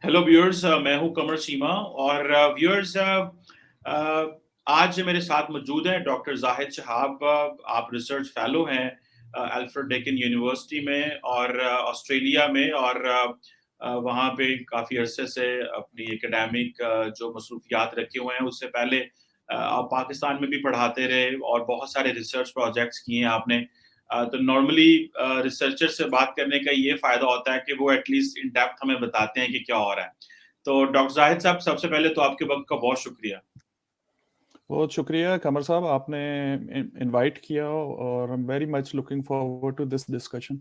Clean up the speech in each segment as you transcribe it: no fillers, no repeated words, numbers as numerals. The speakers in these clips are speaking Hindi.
हेलो व्यूअर्स, मैं हूं कमर सीमा। और व्यूअर्स, आज मेरे साथ मौजूद हैं डॉक्टर जाहिद शहाब। आप रिसर्च फेलो हैं अल्फ्रेड डेकिन यूनिवर्सिटी में और ऑस्ट्रेलिया में, और वहाँ पे काफ़ी अरसे से अपनी एकेडमिक जो मसरूफियात रखे हुए हैं। उससे पहले आप पाकिस्तान में भी पढ़ाते रहे और बहुत सारे रिसर्च प्रोजेक्ट्स किए हैं आपने। तो नॉर्मली रिसर्चर से बात करने का ये फायदा होता है कि वो एटलीस्ट इन डेप्थ हमें बताते हैं कि क्या हो रहा है। तो डॉक्टर जाहिद साहब, सबसे पहले तो आपके वक्त का बहुत शुक्रिया। बहुत शुक्रिया कमर साहब, आपने इनवाइट किया और I am very much looking forward to this discussion.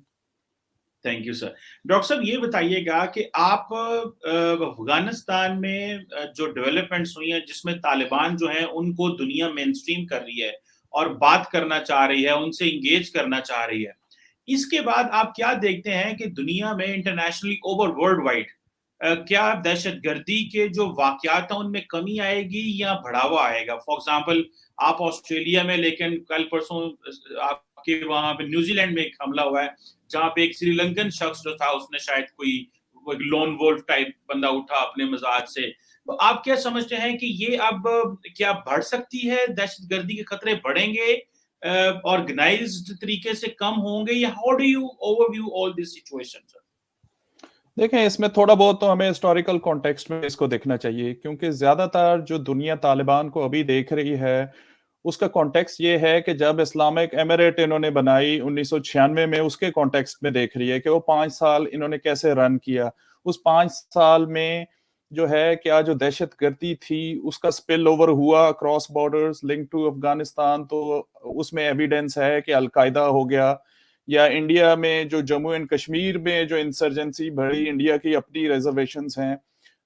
Thank you sir. Doctor साहब, ये बताइएगा कि आप अफगानिस्तान में जो डेवलपमेंट्स हुई हैं, जिसमें तालिबान जो है उनको दुनिया मेन स्ट्रीम कर रही है और बात करना चाह रही है, उनसे इंगेज करना चाह रही है, इसके बाद आप क्या देखते हैं कि दुनिया में इंटरनेशनली ओवर वर्ल्ड वाइड क्या दहशतगर्दी के जो वाकयात हैं उनमें कमी आएगी या बढ़ावा आएगा? फॉर एग्जांपल, आप ऑस्ट्रेलिया में, लेकिन कल परसों आपके वहां पे न्यूजीलैंड में एक हमला हुआ है, जहां पे एक श्रीलंकन शख्स जो था उसने शायद कोई लोन वोल्फ टाइप बंदा उठा अपने मजाज से। तो आप क्या समझते हैं कि ये अब क्या बढ़ सकती है, दहशतगर्दी के खतरे बढ़ेंगे, ऑर्गेनाइज्ड तरीके से कम होंगे, या how do you overview all this situation sir? देखें, इसमें थोड़ा बहुत तो हमें हिस्टोरिकल कॉन्टेक्स्ट में इसको देखना चाहिए, क्योंकि ज्यादातर जो दुनिया तालिबान को अभी देख रही है उसका कॉन्टेक्स्ट ये है कि जब इस्लामिक एमिरेट इन्होंने बनाई 1996 में, उसके कॉन्टेक्स्ट में देख रही है कि वो 5 साल इन्होंने कैसे रन किया। उस 5 साल में जो है क्या जो दहशतगर्दी थी उसका स्पिल ओवर हुआ cross borders link to Afghanistan, तो उसमें एविडेंस है कि अलकायदा हो गया, या इंडिया में जो जम्मू एंड कश्मीर में जो इंसर्जेंसी बढ़ी, इंडिया की अपनी रिजर्वेशंस हैं।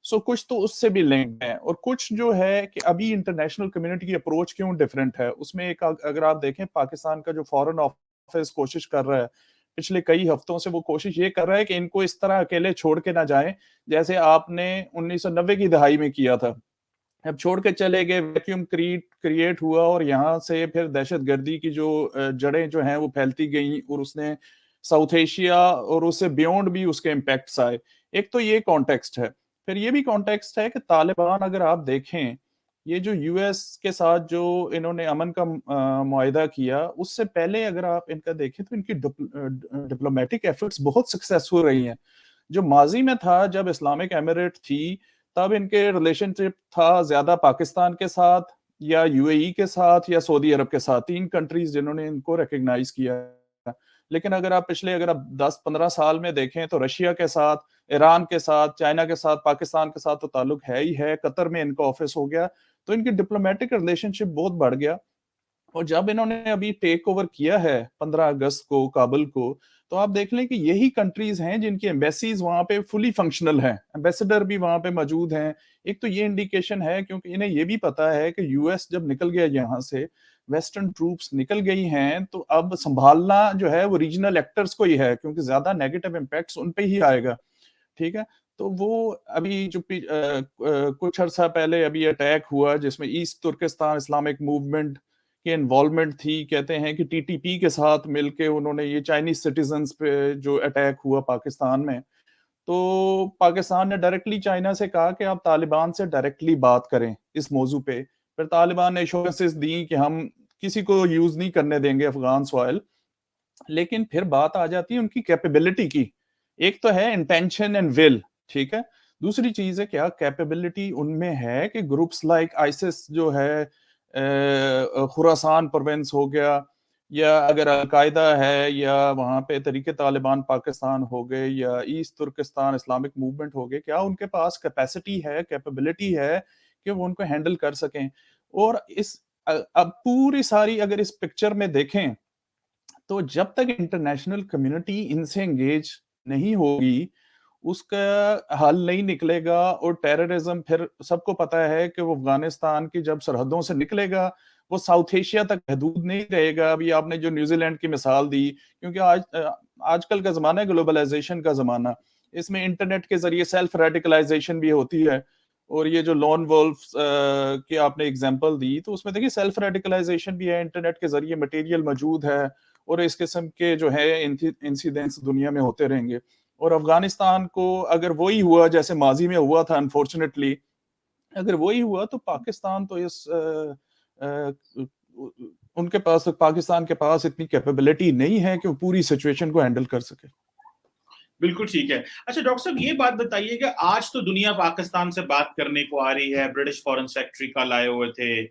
सो कुछ तो उससे भी लिंक है, और कुछ जो है कि अभी इंटरनेशनल कम्युनिटी की अप्रोच क्यों डिफरेंट है उसमें एक, अगर आप देखें पाकिस्तान का जो फॉरेन ऑफिस कोशिश कर रहा है पिछले कई हफ्तों से, वो कोशिश ये कर रहा है कि इनको इस तरह अकेले छोड़ के ना जाएं जैसे आपने 1990 की दहाई में किया था। अब छोड़ के चले गए, वैक्यूम क्रिएट हुआ और यहाँ से फिर दहशतगर्दी की जो जड़ें जो हैं वो फैलती गई, और उसने साउथ एशिया और उससे बियॉन्ड भी उसके इम्पैक्ट्स आए। एक तो ये कॉन्टेक्स्ट है, फिर ये भी कॉन्टेक्स्ट है कि तालिबान अगर आप देखें, ये जो यूएस के साथ जो इन्होंने अमन का मुआहिदा किया, उससे पहले अगर आप इनका देखें तो इनकी डिप्लोमेटिक एफर्ट्स बहुत सक्सेसफुल रही हैं। जो माजी में था जब इस्लामिक एमिरेट थी, तब इनके रिलेशनशिप था ज्यादा पाकिस्तान के साथ या यूएई के साथ या सऊदी अरब के साथ, तीन कंट्रीज जिन्होंने इनको रिकग्नाइज किया। लेकिन अगर आप 10-15 साल में देखें तो रशिया के साथ, ईरान के साथ, चाइना के साथ, पाकिस्तान के साथ तो ताल्लुक है ही है, कतर में इनका ऑफिस हो गया, तो इनकी डिप्लोमेटिक रिलेशनशिप बहुत बढ़ गया। और जब इन्होंने अभी टेक ओवर किया है 15 अगस्त को काबुल को, तो आप देख लें कि यही कंट्रीज हैं जिनकी एम्बेसीज वहां पे फुली फंक्शनल हैं, एम्बेसडर भी वहां पे मौजूद हैं। एक तो ये इंडिकेशन है, क्योंकि इन्हें ये भी पता है कि यूएस जब निकल गया यहाँ से, वेस्टर्न ट्रूप्स निकल गई हैं, तो अब संभालना जो है वो रीजनल एक्टर्स को ही है, क्योंकि ज्यादा नेगेटिव इम्पैक्ट्स उन पे ही आएगा। ठीक है। तो वो अभी जो कुछ अर्सा पहले अभी अटैक हुआ जिसमें ईस्ट तुर्किस्तान इस्लामिक मूवमेंट की इन्वॉल्वमेंट थी, कहते हैं कि टीटीपी के साथ मिलके उन्होंने ये चाइनीज सिटीजन्स पे जो अटैक हुआ पाकिस्तान में, तो पाकिस्तान ने डायरेक्टली चाइना से कहा कि आप तालिबान से डायरेक्टली बात करें इस मौजू पे। फिर तालिबान ने एश्योरेंसेस दी कि हम किसी को यूज नहीं करने देंगे अफगान सॉइल। लेकिन फिर बात आ जाती है उनकी कैपेबिलिटी की। एक तो है इंटेंशन एंड विल, ठीक है। दूसरी चीज है क्या कैपेबिलिटी उनमें है कि ग्रुप्स लाइक आइसिस जो है, खुरासान प्रोविंस हो गया, या अगर अलकायदा है, या वहां पे तरीके तालिबान पाकिस्तान हो गए, या ईस्ट तुर्किस्तान इस्लामिक मूवमेंट हो गए, क्या उनके पास कैपेसिटी है, कैपेबिलिटी है कि वो उनको हैंडल कर सकें। और अब पूरी सारी अगर इस पिक्चर में देखें, तो जब तक इंटरनेशनल कम्युनिटी इनसे एंगेज नहीं होगी, उसका हल नहीं निकलेगा। और टेररिज्म फिर सबको पता है कि वो अफगानिस्तान की जब सरहदों से निकलेगा, वो साउथ एशिया तक महदूद नहीं रहेगा। अभी आपने जो न्यूजीलैंड की मिसाल दी, क्योंकि आजकल का जमाना है ग्लोबलाइजेशन का जमाना, इसमें इंटरनेट के जरिए सेल्फ रेडिकलाइजेशन भी होती है। और ये जो लॉन वोल्फ की आपने एग्जांपल दी, तो उसमें देखिए सेल्फ रेडिकलाइजेशन भी है, इंटरनेट के जरिए मटेरियल मौजूद है, और इस किस्म के जो है इंसिडेंट्स दुनिया में होते रहेंगे। और अफगानिस्तान को अगर वही हुआ जैसे माजी में हुआ था, अनफॉर्चुनेटली अगर वही हुआ तो पाकिस्तान तो उनके पास, पाकिस्तान के पास इतनी कैपेबिलिटी नहीं है कि वो पूरी सिचुएशन को हैंडल कर सके। बिल्कुल ठीक है। अच्छा डॉक्टर साहब ये बात बताइए कि आज तो दुनिया पाकिस्तान से बात करने को आ रही है, ब्रिटिश फॉरेन सेक्रेटरी कल आए हुए थे,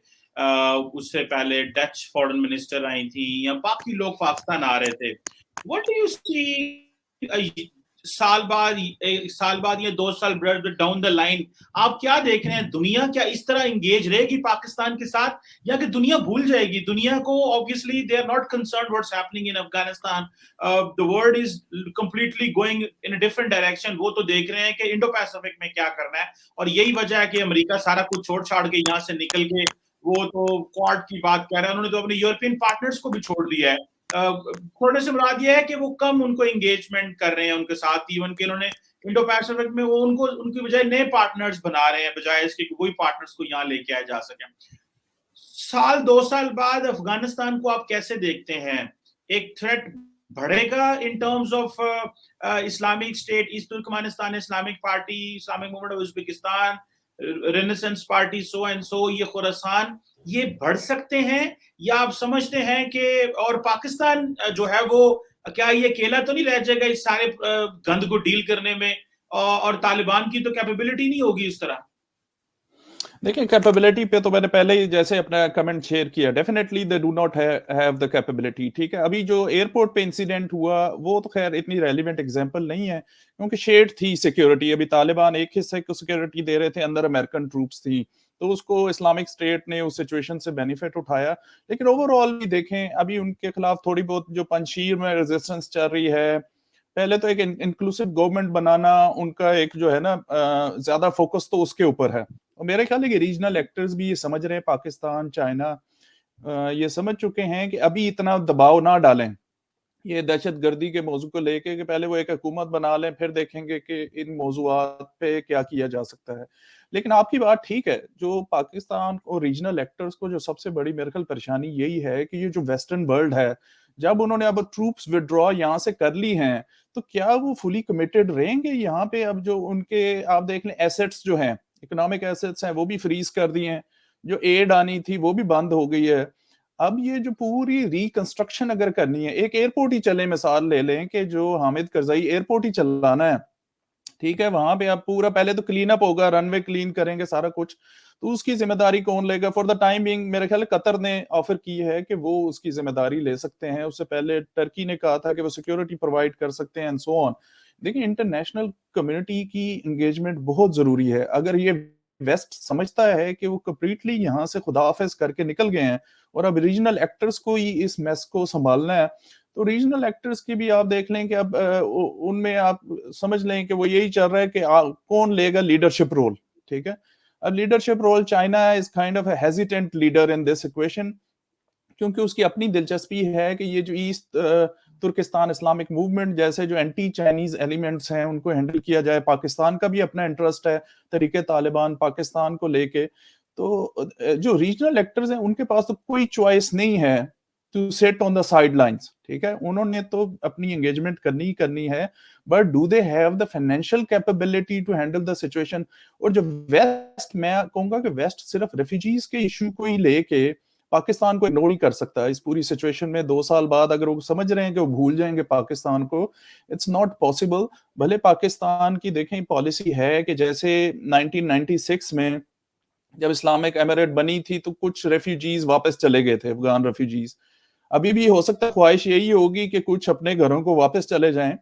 उससे पहले डच फॉरेन मिनिस्टर आई थी, या बाकी लोग पाकिस्तान आ रहे थे। व्हाट डू यू सी साल बाद या 2 साल डाउन द लाइन, आप क्या देख रहे हैं? दुनिया क्या इस तरह एंगेज रहेगी पाकिस्तान के साथ, या कि दुनिया भूल जाएगी? दुनिया को obviously they are not concerned what's happening in Afghanistan, the world is completely going in a different direction. वो तो देख रहे हैं कि इंडो पैसिफिक में क्या करना है, और यही वजह है कि अमेरिका सारा कुछ छोड़ छाड़ के यहाँ से निकल के, वो तो क्वाड की बात कर रहे हैं, उन्होंने तो अपने यूरोपियन पार्टनर्स को भी छोड़ दिया है। छोड़ने से मुराद ये है कि वो कम उनको एंगेजमेंट कर रहे हैं उनके साथ, इवन के उन्होंने इंडो पैसिफिक में वो उनको उनकी बजाय नए पार्टनर्स बना रहे हैं, बजाय इसके कि वही पार्टनर्स को यहाँ लेके आए जा सके। साल 2 साल बाद अफगानिस्तान को आप कैसे देखते हैं? एक थ्रेट बढ़ेगा in terms of Islamic state, east Turkmenistan Islamic party, Islamic movement of Uzbekistan, renaissance party, so and so, ये खुरासान, ये बढ़ सकते हैं? या आप समझते हैं कि, और पाकिस्तान जो है वो क्या ये अकेला तो नहीं रह जाएगा इस सारे गंद को डील करने में, और तालिबान की तो कैपेबिलिटी नहीं होगी इस तरह? देखिए, कैपेबिलिटी पे तो मैंने पहले ही जैसे अपना कमेंट शेयर किया, definitely they do not have the capability. ठीक है, अभी जो एयरपोर्ट पे इंसिडेंट हुआ वो तो खैर इतनी रेलिवेंट एग्जांपल नहीं है, क्योंकि शेयर्ड थी सिक्योरिटी। अभी तालिबान एक हिस्से को सिक्योरिटी दे रहे थे, अंदर अमेरिकन ट्रूप्स थी, तो उसको इस्लामिक स्टेट ने उस सिचुएशन से बेनिफिट उठाया। लेकिन ओवरऑल भी देखें, अभी उनके खिलाफ थोड़ी बहुत जो पंजशीर में रेजिस्टेंस चल रही है, पहले तो एक इंक्लूसिव गवर्नमेंट बनाना उनका एक जो है ना, ज्यादा फोकस तो उसके ऊपर है। और मेरे ख्याल है कि रीजनल एक्टर्स भी ये समझ रहे हैं, पाकिस्तान, चाइना ये समझ चुके हैं कि अभी इतना दबाव ना डालें ये दहशत गर्दी के मौजू को लेके, कि पहले वो एक हुकूमत बना लें, फिर देखेंगे कि इन मौजूआत पे क्या किया जा सकता है। लेकिन आपकी बात ठीक है, जो पाकिस्तान और रीजनल एक्टर्स को जो सबसे बड़ी मेरे ख्याल परेशानी यही है कि ये जो वेस्टर्न वर्ल्ड है, जब उन्होंने अब ट्रूप्स विड्रॉ यहाँ से कर ली हैं, तो क्या वो फुली कमिटेड रहेंगे यहाँ पे? अब जो उनके आप देख लें एसेट्स जो हैं, इकोनॉमिक एसेट्स हैं, वो भी फ्रीज कर दिए हैं, जो एड आनी थी वो भी बंद हो गई है। अब ये जो पूरी रिकंस्ट्रक्शन अगर करनी है, एक एयरपोर्ट ही चले, मिसाल ले लें कि जो हामिद करजाई एयरपोर्ट ही चलाना है, ठीक है, वहां पे आप पूरा पहले तो क्लीन अप होगा, रनवे क्लीन करेंगे, सारा कुछ, तो उसकी जिम्मेदारी कौन लेगा? फॉर द टाइम बिंग मेरे ख्याल कतर ने ऑफर की है कि वो उसकी जिम्मेदारी ले सकते हैं। उससे पहले टर्की ने कहा था कि वो सिक्योरिटी प्रोवाइड कर सकते हैं एंड सो ऑन। देखिए, इंटरनेशनल कम्युनिटी की एंगेजमेंट बहुत जरूरी है। अगर ये वेस्ट समझता है कि वो कंप्लीटली यहाँ से खुदाफिज करके निकल गए हैं और अब रीजनल एक्टर्स को ही इस मेस को संभालना है, तो रीजनल एक्टर्स की भी आप देख लें कि अब उनमें आप समझ लें कि वो यही चल रहा है कि कौन लेगा लीडरशिप रोल। ठीक है, अब leadership role, China is kind of hesitant leader in this equation, क्योंकि उसकी अपनी दिलचस्पी है कि ये जो ईस्ट तुर्किस्तान इस्लामिक मूवमेंट जैसे जो एंटी चाइनीज एलिमेंट्स हैं उनको हैंडल किया जाए। पाकिस्तान का भी अपना इंटरेस्ट है तरीके तालिबान पाकिस्तान को लेके। तो जो रीजनल एक्टर्स हैं उनके पास तो कोई चॉइस नहीं है to set on the sidelines. ठीक है, उन्होंने तो अपनी एंगेजमेंट करनी ही करनी है, but do they have the financial capability to handle the situation? और जो वेस्ट, मैं कहूंगा कि वेस्ट सिर्फ रेफ्यूजीज के इशू को ही लेके पाकिस्तान को इग्नोर ही कर सकता है इस पूरी सिचुएशन में। 2 साल बाद अगर वो समझ रहे हैं कि वो भूल जाएंगे पाकिस्तान को, इट्स नॉट पॉसिबल। भले पाकिस्तान की देखें पॉलिसी है कि जैसे 1996 में जब इस्लामिक एमिरेट बनी थी तो कुछ रेफ्यूजीज वापस चले गए थे, अफगान रेफ्यूजीज। अभी भी हो सकता है ख्वाहिश यही होगी कि कुछ अपने घरों को वापस चले जाएं,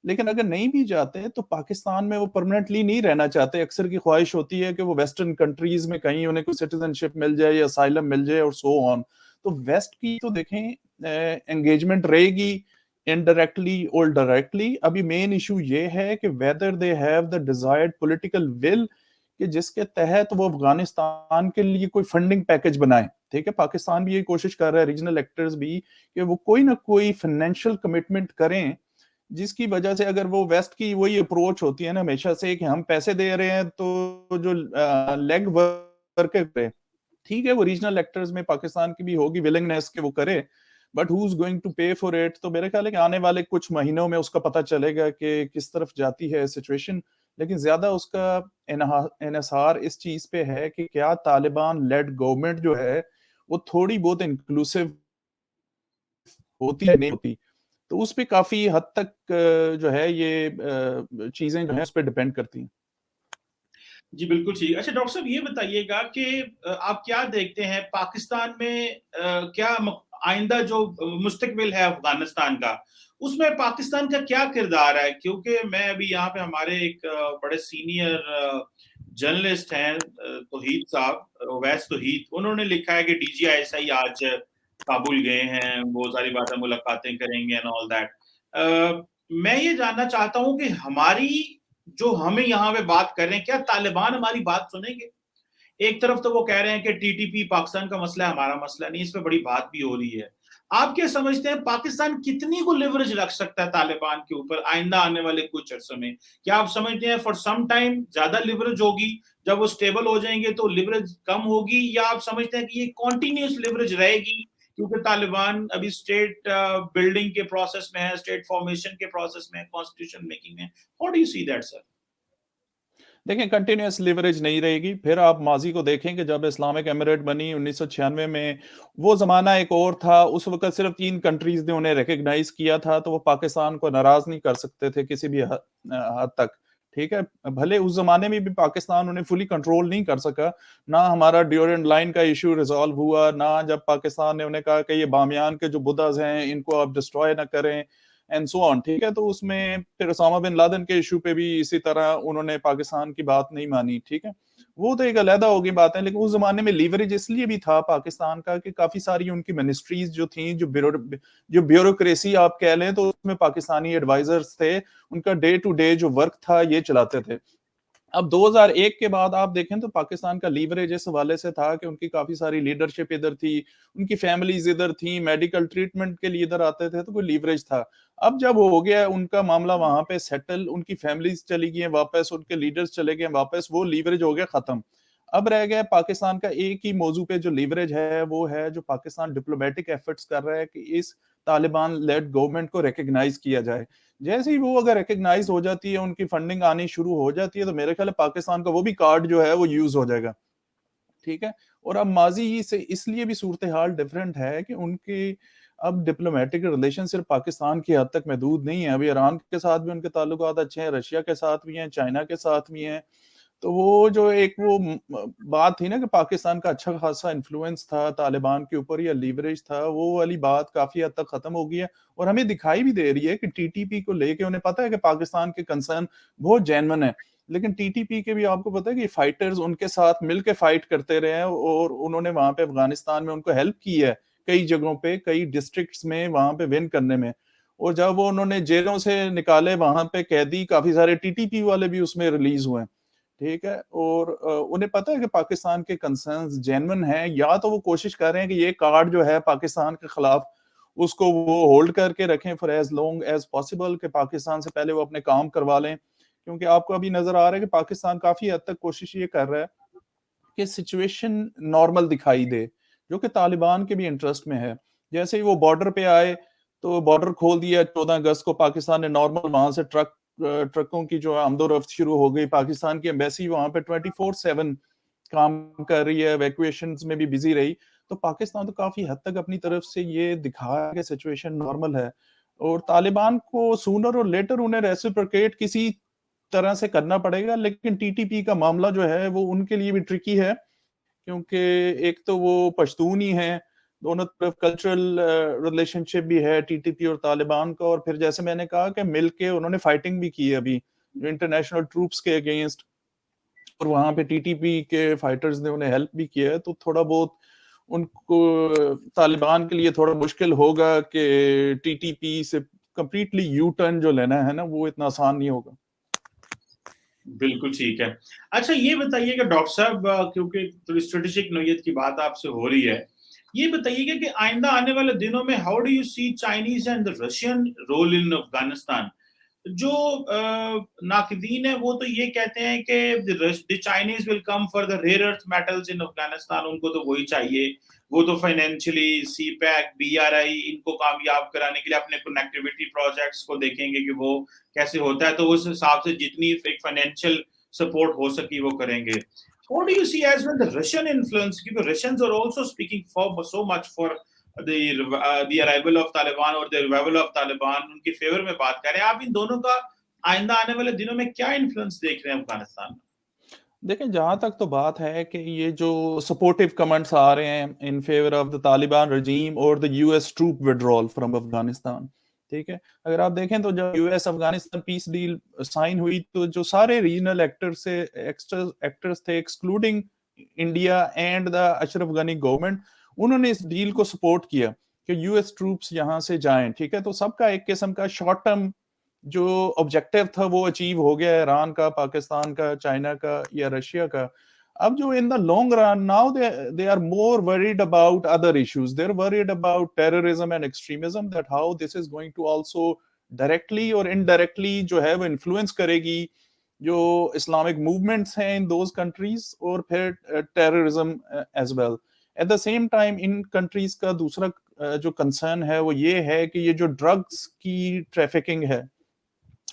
लेकिन अगर नहीं भी जाते तो पाकिस्तान में वो परमानेंटली नहीं रहना चाहते। अक्सर की ख्वाहिश होती है कि वो वेस्टर्न कंट्रीज में कहीं उन्हें कोई सिटीजनशिप मिल जाए या असाइलम मिल जाए और सो ऑन। तो वेस्ट की तो देखें एंगेजमेंट रहेगी इनडायरेक्टली और डायरेक्टली। अभी मेन इशू ये है कि whether they have the desired political will कि जिसके तहत वो अफगानिस्तान के लिए कोई फंडिंग पैकेज बनाए। ठीक है, पाकिस्तान भी यही कोशिश कर रहा है, रीजनल एक्टर्स भी, कि वो कोई ना कोई फाइनेंशियल कमिटमेंट करें, जिसकी वजह से अगर वो वेस्ट की वही अप्रोच होती है ना हमेशा से कि हम पैसे दे रहे हैं तो जो लेग वर्क करे, ठीक है, वो रीजनल एक्टर्स में पाकिस्तान की भी होगी विलिंगनेस कि वो करे, but who is going to pay for it? तो मेरे ख्याल है कि आने वाले कुछ महीनों में उसका पता चलेगा कि किस तरफ जाती है सिचुएशन। लेकिन ज्यादा उसका इन्हिसार इस चीज पे है कि क्या तालिबान लेड गवर्नमेंट जो है वो थोड़ी बहुत इंक्लूसिव होती है, नहीं होती। तो उस पे काफी हद तक जो है ये चीजें जो है उस पर डिपेंड करती हैं। जी, बिल्कुल ठीक। अच्छा डॉक्टर साहब ये बताइएगा कि आप क्या देखते हैं पाकिस्तान में क्या आइंदा जो मुस्तकबिल है अफगानिस्तान का, उसमें पाकिस्तान का क्या किरदार है? क्योंकि मैं अभी यहाँ पे हमारे एक बड़े सीनियर जर्नलिस्ट हैं तौहीद साहब, अवैस तौहीद, उन्होंने लिखा है कि DGISI आज काबुल गए हैं, वो सारी बातें मुलाकातें करेंगे एंड ऑल दैट। मैं ये जानना चाहता हूँ कि हमारी जो हमें यहाँ पे बात कर रहे हैं, क्या तालिबान हमारी बात सुनेंगे? एक तरफ तो वो कह रहे हैं कि TTP पाकिस्तान का मसला है, हमारा मसला नहीं, इस पे बड़ी बात भी हो रही है। आप क्या समझते हैं पाकिस्तान कितनी को लिवरेज रख सकता है तालिबान के ऊपर आइंदा आने वाले कुछ अरसे में? क्या आप समझते हैं फॉर सम टाइम ज्यादा लिवरेज होगी, जब वो स्टेबल हो जाएंगे तो लिवरेज कम होगी, या आप समझते हैं कि ये कॉन्टिन्यूस लिवरेज रहेगी क्योंकि तालिबान अभी स्टेट बिल्डिंग के प्रोसेस में है, स्टेट फॉर्मेशन के प्रोसेस में है, कॉन्स्टिट्यूशन मेकिंग में? How do you see that sir? देखिए कंटिन्यूस लिवरेज नहीं रहेगी। फिर आप माजी को देखें कि जब इस्लामिक एमिरेट बनी 1996 में, वो ज़माना एक और था। उस वक़्त सिर्फ 3 कंट्रीज़ ने उन्हें रिकॉग्नाइज़ किया था, तो वो पाकिस्तान को नाराज़ नहीं कर सकते थे किसी भी हद तक, ठीक है? भले उस ज़माने में भी पाकिस्तान उन्हें फुली कंट्रोल नहीं कर सका, ना हमारा ड्यूरेंट लाइन का इश्यू रिज़ॉल्व हुआ, ना जब पाकिस्तान ने उन्हें कहा कि ये बामियान के जो बुद्धाज़ हैं, इनको आप डिस्ट्रॉय ना करें एंड सो ऑन, ठीक है? तो उसमें फिर ओसामा बिन लादेन के इशू पे भी इसी तरह उन्होंने पाकिस्तान की बात नहीं मानी, ठीक है? वो तो एक अलहदा हो गई बात है, लेकिन उस जमाने में लीवरेज इसलिए भी था पाकिस्तान का कि काफी सारी उनकी मिनिस्ट्रीज जो थी, जो ब्यूरोक्रेसी आप कह लें, तो उसमें पाकिस्तानी एडवाइजर्स थे। उनका डे टू डे जो वर्क था ये चलाते थे। अब 2001 के बाद आप देखें तो पाकिस्तान का लीवरेज इस हवाले से था कि उनकी काफी सारी लीडरशिप इधर थी, उनकी फैमिलीज इधर थी, मेडिकल ट्रीटमेंट के लिए इधर आते थे, तो कोई लीवरेज था। अब जब हो गया उनका मामला वहां पे सेटल, उनकी फैमिलीज चली गई वापस, उनके लीडर्स चले गए वापस, वो लीवरेज हो गया खत्म। अब रह गया पाकिस्तान का एक ही मौजू पे जो लीवरेज है, वो है जो पाकिस्तान डिप्लोमेटिक एफर्ट्स कर रहा है कि इस तालिबान लेड गवर्नमेंट को रिकग्नाइज किया जाए। जैसे ही वो अगर रिकग्नाइज हो जाती है, उनकी फंडिंग आनी शुरू हो जाती है, तो मेरे ख्याल पाकिस्तान का वो भी कार्ड जो है वो यूज हो जाएगा, ठीक है? और अब माजी से इसलिए भी सूरत हाल डिफरेंट है कि उनकी अब डिप्लोमेटिक रिलेशन सिर्फ पाकिस्तान की हद तक महदूद नहीं है। अभी ईरान के साथ भी उनके ताल्लुकात अच्छे हैं, रशिया के साथ भी हैं, चाइना के साथ भी हैं। तो वो जो एक वो बात थी ना कि पाकिस्तान का अच्छा खासा इन्फ्लुएंस था तालिबान के ऊपर या लीवरेज था, वो वाली बात काफी हद तक खत्म हो गई है। और हमें दिखाई भी दे रही है कि TTP को लेके उन्हें पता है कि पाकिस्तान के कंसर्न बहुत जेन्युइन है, लेकिन TTP के भी आपको पता है कि फाइटर्स उनके साथ मिलकर फाइट करते रहे हैं, और उन्होंने वहां पे अफगानिस्तान में उनको हेल्प की है कई जगहों पे, कई डिस्ट्रिक्ट्स में वहां पे विन करने में। और जब वो उन्होंने जेलों से निकाले वहां पे कैदी, काफी सारे TTP वाले भी उसमें रिलीज हुए, ठीक है? और उन्हें पता है कि पाकिस्तान के कंसर्न्स जेन्युइन हैं, या तो वो कोशिश कर रहे हैं कि ये कार्ड जो है पाकिस्तान के खिलाफ, उसको वो होल्ड करके रखें for as long as possible, कि पाकिस्तान से पहले वो अपने काम करवा लें। क्योंकि आपको अभी नजर आ रहा है कि पाकिस्तान काफी हद तक कोशिश ये कर रहा है कि सिचुएशन नॉर्मल दिखाई दे, जो कि तालिबान के भी इंटरेस्ट में है। जैसे ही वो बॉर्डर पे आए, तो बॉर्डर खोल दिया 14 अगस्त को, पाकिस्तान ने नॉर्मल वहां से ट्रकों की जो आमदोरफ्त शुरू हो गई। पाकिस्तान की एम्बेसी वहां पे 24/7 काम कर रही है, इवैक्यूएशन में भी बिजी रही। तो पाकिस्तान तो काफी हद तक अपनी तरफ से ये दिखा कि सिचुएशन नॉर्मल है, और तालिबान को सूनर और लेटर उन्हें रेसिप्रोकेट किसी तरह से करना पड़ेगा। लेकिन TTP का मामला जो है वो उनके लिए भी ट्रिकी है, क्योंकि एक तो वो पश्तून ही हैं, दोनों तरफ कल्चरल रिलेशनशिप भी है TTP और तालिबान का। और फिर जैसे मैंने कहा कि मिलके उन्होंने फाइटिंग भी की है अभी इंटरनेशनल ट्रूप्स के अगेंस्ट, और वहां पे TTP के फाइटर्स ने उन्हें हेल्प भी किया है। तो थोड़ा बहुत उनको, तालिबान के लिए थोड़ा मुश्किल होगा कि TTP से कंप्लीटली यू टर्न जो लेना है ना, वो इतना आसान नहीं होगा। बिल्कुल ठीक है। अच्छा ये बताइएगा डॉक्टर साहब, क्योंकि थोड़ी स्ट्रेटेजिक नोयत की बात आपसे हो रही है, ये बताइएगा कि आइंदा आने वाले दिनों में how do you see Chinese and the Russian role in Afghanistan? जो नाक़दीन है वो तो ये कहते हैं कि the Chinese will come for the rare earth metals in Afghanistan, उनको तो वही चाहिए। वो तो फाइनेंशियली सीपैक, बीआरआई इनको कामयाब कराने के लिए अपने कनेक्टिविटी प्रोजेक्ट्स को देखेंगे कि वो कैसे होता है, तो उस हिसाब से जितनी एक फाइनेंशियल सपोर्ट हो सकी वो करेंगे। What do you see as well the Russian influence? Because Russians are also speaking for so much for the arrival of Taliban और the revival of Taliban, उनके फेवर में बात कर रहे हैं। आप इन दोनों का आइंदा आने वाले दिनों में क्या इन्फ्लुएंस देख रहे हैं अफगानिस्तान में? देखिए, जहाँ तक तो बात है कि ये जो सपोर्टिव कमेंट्स आ रहे हैं in favour of the Taliban regime और the US troop withdrawal from Afghanistan, ठीक है? अगर आप देखें तो जब US Afghanistan peace deal sign हुई तो जो सारे रीजनल एक्टर्स थे excluding India and the Ashraf Ghani government, उन्होंने इस डील को सपोर्ट किया कि यूएस ट्रूप्स यहाँ से जाएं, ठीक है? तो सबका एक किस्म का शॉर्ट टर्म जो ऑब्जेक्टिव था वो अचीव हो गया, ईरान का, पाकिस्तान का, चाइना का या रशिया का। अब जो in the long run now they are more worried about other issues, they are worried about terrorism and extremism, that how this is going to also directly और इनडायरेक्टली जो है वो इन्फ्लुएंस करेगी जो इस्लामिक मूवमेंट्स हैं इन दोज कंट्रीज और फिर terrorism as well. At the same time in countries का दूसरा जो कंसर्न है वो ये है कि ये जो ड्रग्स की ट्रैफिकिंग है,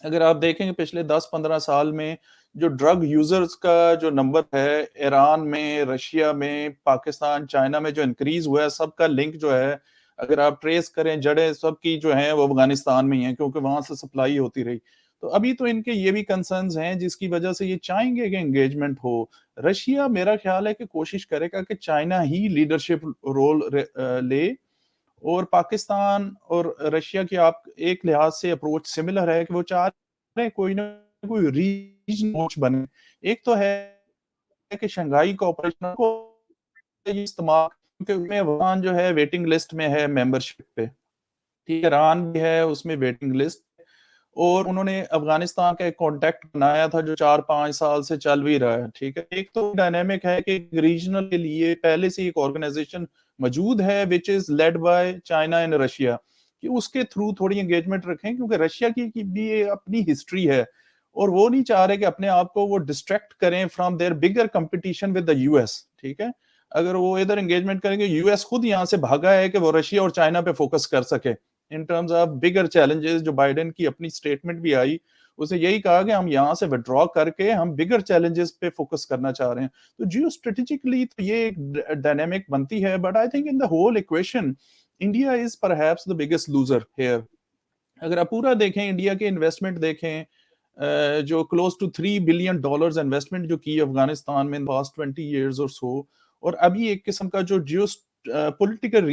अगर आप देखेंगे पिछले 10-15 साल में जो ड्रग यूजर्स का जो नंबर है ईरान में, रशिया में, पाकिस्तान, चाइना में जो इंक्रीज हुआ है, सबका लिंक जो है अगर आप ट्रेस करें जड़ें सबकी जो है वो अफगानिस्तान में ही है क्योंकि वहां से सप्लाई होती रही। तो अभी तो इनके ये भी कंसर्न्स हैं जिसकी वजह से ये चाहेंगे कि एंगेजमेंट हो। रशिया मेरा ख्याल है कि कोशिश करेगा कि चाइना ही लीडरशिप रोल ले, और पाकिस्तान और रशिया की आप एक लिहाज से अप्रोच सिमिलर है कि वो चाह रहे हैं कोई ना कोई रीजन कोच बने। एक तो है कि शंघाई कोऑपरेशन को ये इस्तेमाल, क्योंकि उसमें अफगान जो है वेटिंग लिस्ट में है मेंबरशिप पे, ठीक है? ईरान भी है उसमें वेटिंग लिस्ट, और उन्होंने अफगानिस्तान का एक कॉन्टेक्ट बनाया था जो 4-5 साल से चल भी रहा है, ठीक है? एक तो डायनामिक है कि रीजनल के लिए पहले से एक ऑर्गेनाइजेशन मौजूद है which is led by China and Russia, कि उसके थ्रू थोड़ी एंगेजमेंट रखें क्योंकि रशिया की भी अपनी हिस्ट्री है और वो नहीं चाह रहे कि अपने आप को वो डिस्ट्रैक्ट करें from their bigger competition with the US, ठीक है? अगर वो इधर एंगेजमेंट करेंगे, यूएस खुद यहाँ से भागा है कि वो रशिया और चाइना पे फोकस कर सके in terms of bigger challenges. Joe Biden की अपनी स्टेटमेंट भी आई, उसने यही कहा कि हम यहाँ से विड्रॉ करके हम बिगर चैलेंजेस पे फोकस करना चाह रहे हैं। तो जियो स्ट्रेटेजिकली तो ये एक डायनेमिक बनती है, but I think in the whole equation India is perhaps the biggest loser here. अगर आप पूरा देखें, इंडिया के इन्वेस्टमेंट देखें, जो क्लोज टू $3 बिलियन इन्वेस्टमेंट जो की अफगानिस्तान में पास्ट 20 years और सो, और अभी एक किस्म का जो जियो पॉलिटिकल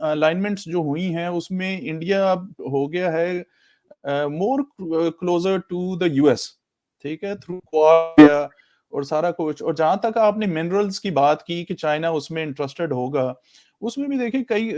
अलाइनमेंट्स जो हुई हैं उसमें इंडिया हो गया है more closer to the US, ठीक है? थ्रू क्वाड और सारा कुछ। और जहां तक आपने मिनरल्स की बात की कि चाइना उसमें इंटरेस्टेड होगा, उसमें भी देखिए कई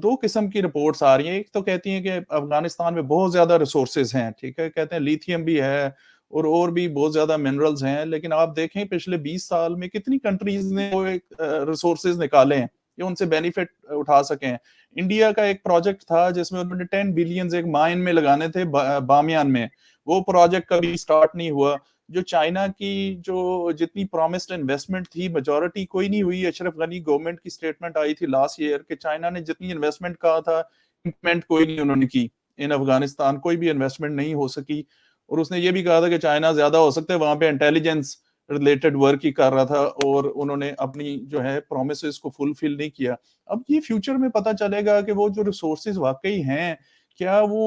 दो किस्म की रिपोर्ट्स आ रही हैं। एक तो कहती हैं कि अफगानिस्तान में बहुत ज्यादा रिसोर्सेज हैं, ठीक है? कहते हैं लिथियम भी है और भी बहुत ज्यादा मिनरल्स हैं, लेकिन आप देखें पिछले 20 साल में कितनी कंट्रीज ने वो एक रिसोर्सेज निकाले हैं कि उनसे बेनिफिट उठा सकें। इंडिया का एक प्रोजेक्ट था जिसमें उन्होंने 10 बिलियन एक माइन में लगाने थे बामियान में, वो प्रोजेक्ट कभी स्टार्ट नहीं हुआ। जो चाइना की जो जितनी प्रॉमिस्ड इन्वेस्टमेंट थी मेजोरिटी कोई नहीं हुई। अशरफ गनी गवर्नमेंट की स्टेटमेंट आई थी लास्ट ईयर कि चाइना ने जितनी इन्वेस्टमेंट कहा था इम्प्लीमेंट कोई नहीं उन्होंने की इन अफगानिस्तान, कोई भी इन्वेस्टमेंट नहीं हो सकी। और उसने ये भी कहा था कि चाइना ज्यादा हो सकता है वहां पे इंटेलिजेंस रिलेटेड वर्क ही कर रहा था और उन्होंने अपनी जो है प्रोमिसेस को फुलफिल नहीं किया। अब ये फ्यूचर में पता चलेगा कि वो जो रिसोर्सेज वाकई हैं क्या वो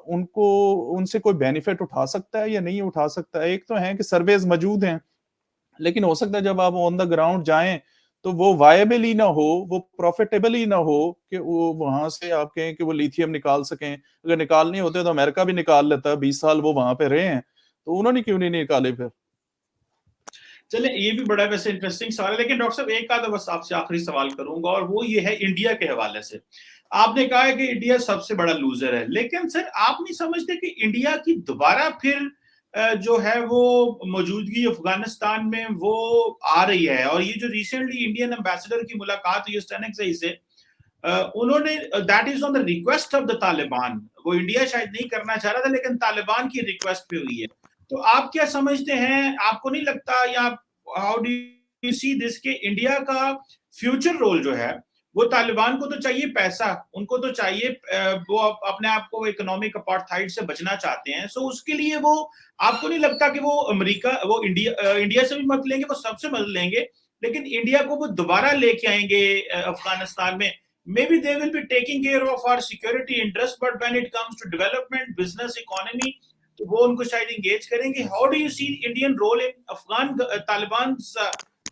उनको उनसे कोई बेनिफिट उठा सकता है या नहीं उठा सकता है। एक तो है कि सर्वेज मौजूद हैं, लेकिन हो सकता है जब आप ऑन द ग्राउंड जाएं तो वो वायबल ही ना हो, वो प्रॉफिटेबल ही ना हो कि वो वहां से आप कहें कि वो लिथियम निकाल सकें। अगर निकालने होते तो अमेरिका भी निकाल लेता, 20 साल वो वहां पे रहे हैं, तो उन्होंने क्यों नहीं निकाले फिर? चले, ये भी बड़ा वैसे इंटरेस्टिंग सवाल है, लेकिन डॉक्टर साहब एक आधा बस आपसे आखिरी सवाल करूंगा और वो ये है इंडिया के हवाले से। आपने कहा है कि इंडिया सबसे बड़ा लूजर है, लेकिन सर आप नहीं समझते कि इंडिया की दोबारा फिर जो है वो मौजूदगी अफगानिस्तान में वो आ रही है? और ये जो रिसेंटली इंडियन एम्बेसडर की मुलाकात हुई स्टेनिक से, उन्होंने, that is on the request of the Taliban, वो इंडिया शायद नहीं करना चाह रहा था लेकिन तालिबान की रिक्वेस्ट पे हुई है। तो आप क्या समझते हैं, आपको नहीं लगता, या how do you see this, के इंडिया का फ्यूचर रोल जो है वो, तालिबान को तो चाहिए पैसा, उनको तो चाहिए, वो अपने आप को इकोनॉमिक अपार्थाइड से बचना चाहते हैं, सो उसके लिए वो, आपको नहीं लगता कि वो अमेरिका, वो इंडिया से भी मदद लेंगे, वो सबसे मदद लेंगे, लेकिन इंडिया को वो दोबारा लेके आएंगे अफगानिस्तान में? Maybe they will be taking care of our security interest, but when it comes to development, business, economy, तो वो उनको शायद engage करेंगे। How do you see Indian role in Afghan Taliban's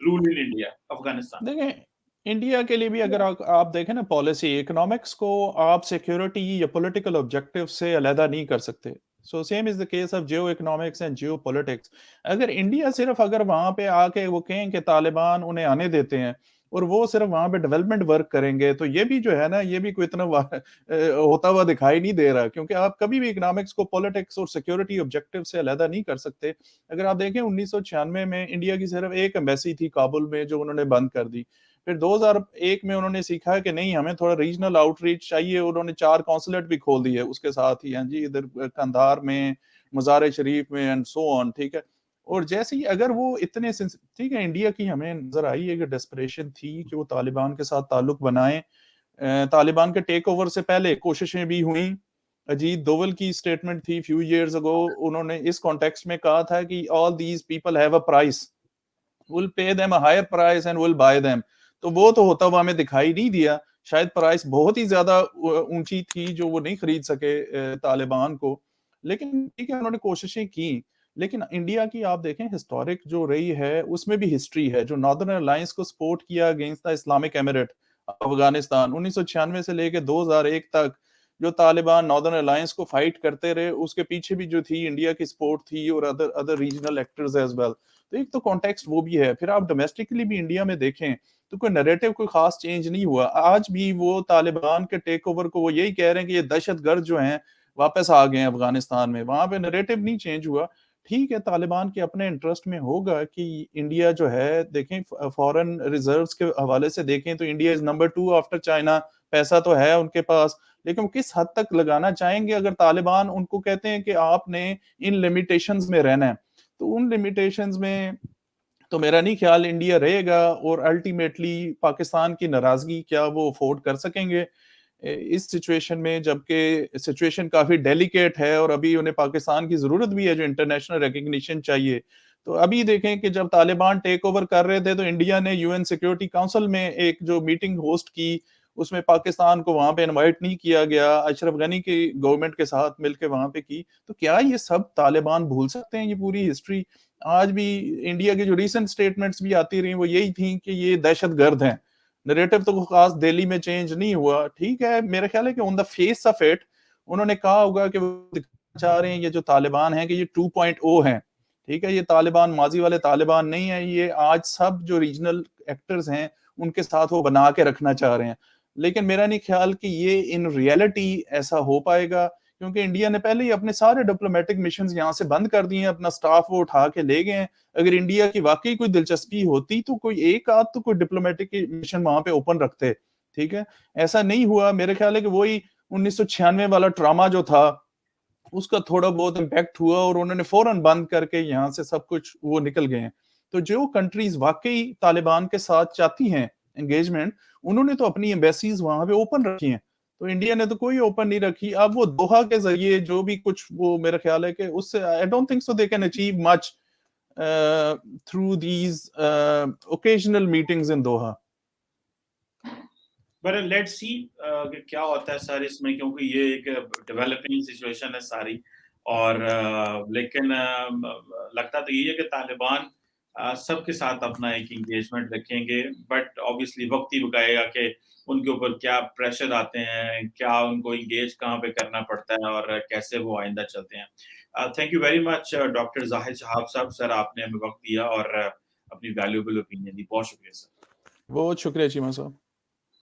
rule in India, Afghanistan? देखें, इंडिया के लिए भी अगर आप देखें ना, पॉलिसी इकोनॉमिक्स को आप सिक्योरिटी या पॉलिटिकल ऑब्जेक्टिव से अलहदा नहीं कर सकते। So same is the case of Jio economics and Jio politics. अगर इंडिया सिर्फ अगर वहां पे आके वो कहें कि तालिबान उन्हें आने देते हैं और वो सिर्फ वहां पे डेवलपमेंट वर्क करेंगे, तो ये भी जो है ना, ये भी कोई इतना होता हुआ दिखाई नहीं दे रहा, क्योंकि आप कभी भी इकोनॉमिक्स को पॉलिटिक्स और सिक्योरिटी ऑब्जेक्टिव से अलहदा नहीं कर सकते। अगर आप देखें 1996 में इंडिया की सिर्फ एक एम्बेसी थी काबुल में, जो उन्होंने बंद कर दी। फिर 2001 में उन्होंने सीखा कि नहीं, हमें थोड़ा रीजनल आउटरीच चाहिए, उन्होंने 4 कॉन्सुलेट भी खोल दिए उसके साथ ही, हाँ जी, इधर कंधार में, मज़ार शरीफ में एंड सो ऑन, ठीक है। और जैसे ही अगर वो इतने ठीक है, इंडिया की हमें नजर आई है कि डेस्परेशन थी कि वो तालिबान के साथ ताल्लुक बनाए। तालिबान के टेक ओवर से पहले कोशिशें भी हुई। अजीत दोवल की स्टेटमेंट थी फ्यू इयर्स अगो, उन्होंने इस कॉन्टेक्स्ट में कहा था कि all these people have a price, will pay them a higher price and will buy them. तो वो तो होता हुआ हमें दिखाई नहीं दिया। शायद प्राइस बहुत ही ज्यादा ऊंची थी जो वो नहीं खरीद सके तालिबान को। लेकिन ठीक है, उन्होंने कोशिशें की। लेकिन इंडिया की आप देखें हिस्टोरिक जो रही है, उसमें भी हिस्ट्री है। जो नॉर्दर्न अलायंस को सपोर्ट किया against the Islamic emirate Afghanistan 1996 से लेके 2001 तक, जो तालिबान नॉर्दर्न अलायंस को फाइट करते रहे, उसके पीछे भी जो थी इंडिया की सपोर्ट थी, और other other regional actors as well. तो एक तो कॉन्टेक्स्ट वो भी है। फिर आप डोमेस्टिकली भी इंडिया में देखें तो कोई नैरेटिव कोई खास चेंज नहीं हुआ। आज भी वो तालिबान के टेक ओवर को वो यही कह रहे हैं कि ये दहशतगर्द जो हैं वापस आ गए हैं अफगानिस्तान में, वहां पे नैरेटिव नहीं चेंज हुआ। ठीक है, तालिबान के अपने इंटरेस्ट में होगा कि इंडिया जो है, देखें फॉरेन रिजर्व्स के हवाले से देखें तो India is number 2 after China. पैसा तो है उनके पास, लेकिन वो किस हद तक लगाना चाहेंगे। अगर तालिबान उनको कहते हैं कि आपने इन लिमिटेशंस में रहना है, तो उन लिमिटेशंस में तो मेरा नहीं ख्याल इंडिया रहेगा। और अल्टीमेटली पाकिस्तान की नाराजगी क्या वो अफोर्ड कर सकेंगे इस सिचुएशन में, जबकि सिचुएशन काफी डेलिकेट है और अभी उन्हें पाकिस्तान की जरूरत भी है, जो इंटरनेशनल रिकग्निशन चाहिए। तो अभी देखें कि जब तालिबान टेक ओवर कर रहे थे तो इंडिया ने यूएन सिक्योरिटी काउंसिल में एक जो मीटिंग होस्ट की, उसमें पाकिस्तान को वहां पे इनवाइट नहीं किया गया, अशरफ गनी की गवर्नमेंट के साथ मिलकर वहां पे की। तो क्या ये सब तालिबान भूल सकते हैं ये पूरी हिस्ट्री? आज भी इंडिया की जो रिसेंट स्टेटमेंट्स भी आती रही वो यही थी कि ये दहशतगर्द हैं। नरेटिव तो खास दिल्ली में चेंज नहीं हुआ। ठीक है, मेरा ख्याल है कि on the face of it उन्होंने कहा होगा कि वो दिखाना चाह रहे हैं ये जो तालिबान है कि ये 2.0 है। ठीक है, ये तालिबान माजी वाले तालिबान नहीं है, ये आज सब जो रीजनल एक्टर्स हैं उनके साथ वो बना के रखना चाह रहे हैं। लेकिन मेरा नहीं ख्याल कि ये इन रियलिटी ऐसा हो पाएगा, क्योंकि इंडिया ने पहले ही अपने सारे डिप्लोमेटिक मिशन यहाँ से बंद कर दिए हैं, अपना स्टाफ वो उठा के ले गए हैं। अगर इंडिया की वाकई कोई दिलचस्पी होती तो कोई एक आध तो कोई डिप्लोमेटिक मिशन वहां पे ओपन रखते। ठीक है, ऐसा नहीं हुआ। मेरे ख्याल है कि वही 1996 वाला ड्रामा जो था उसका थोड़ा बहुत इम्पैक्ट हुआ और उन्होंने फौरन बंद करके यहाँ से सब कुछ वो निकल गए हैं। तो जो कंट्रीज वाकई तालिबान के साथ चाहती हैं एंगेजमेंट, उन्होंने तो अपनी एम्बेसीज वहां पे ओपन रखी हैं। तो इंडिया ने तो कोई ओपन नहीं रखी। अब वो दोहा के जरिए जो भी कुछ, वो मेरा ख्याल है कि उससे I don't think so they can achieve much through these occasional meetings in Doha. But let's see कि क्या होता है सर इसमें, क्योंकि ये एक डेवलपिंग सिचुएशन है सारी। और लेकिन लगता तो ये है कि तालिबान सबके साथ अपना एक इंगेजमेंट रखेंगे, बट ऑब्वियसली वक्त ही बताएगा कि उनके ऊपर क्या प्रेशर आते हैं, क्या उनको इंगेज कहाँ पे करना पड़ता है और कैसे वो आइंदा चलते हैं। Thank you very much doctor Zahid Shahab साहब, सर आपने हमें वक्त दिया और अपनी वैल्यूएबल ओपिनियन दी। बहुत शुक्रिया सर। बहुत शुक्रिया चीमा साहब।